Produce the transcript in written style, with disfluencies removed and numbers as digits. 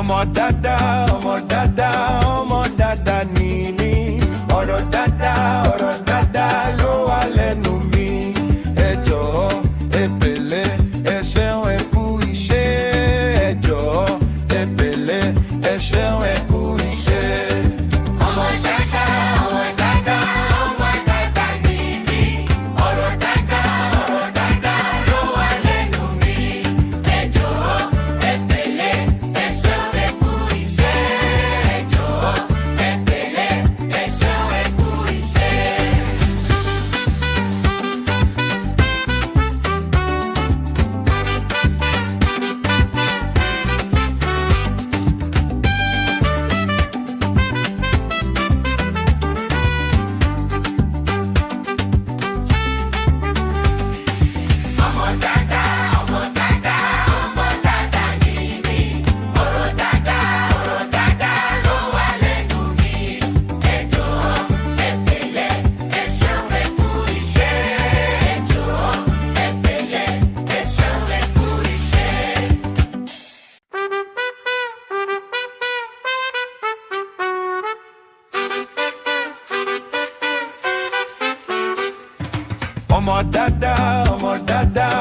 ọmọ dáadáa, ọmọ dáadáa, ọmọ dáadáa ni mí. Ọ̀rọ̀ dáadáa ló wà lẹ́nu mi. Ẹ jọ̀ọ́, ẹ pẹ̀lẹ́, ẹ ṣeun, ẹ kú iṣẹ́. Ẹ jọ̀ọ́, ẹ pẹ̀lẹ́, ẹ ṣeun, ẹ kú iṣẹ́. Ọmọ dáadáa, ọmọ dáadáa, ọmọ dáadáa ni mí. Ọ̀rọ̀ dáadáa ló wà lẹ́nu mi. Ẹ jọ̀ọ́, ẹ pẹ̀lẹ́, ẹ ṣeun, ẹ kú iṣẹ́. Ẹ jọ̀ọ́, ẹ pẹ̀lẹ́, ẹ ṣeun, ẹ kú iṣẹ́. Ọmọ dáadáa, ọmọ dáadáa, ọmọ dáadáa ni mí. Ọ̀rọ̀ dáadáa ló wà lẹ́nu mi. Ẹ jọ̀ọ́, ẹ pẹ̀lẹ́, ẹ ṣeun, ẹ kú iṣẹ́. Ẹ jọ̀ọ́, ẹ pẹ̀lẹ́, ẹ ṣeun, ẹ kú iṣẹ́. Ọmọ dáadáa, ọmọ dáadáa,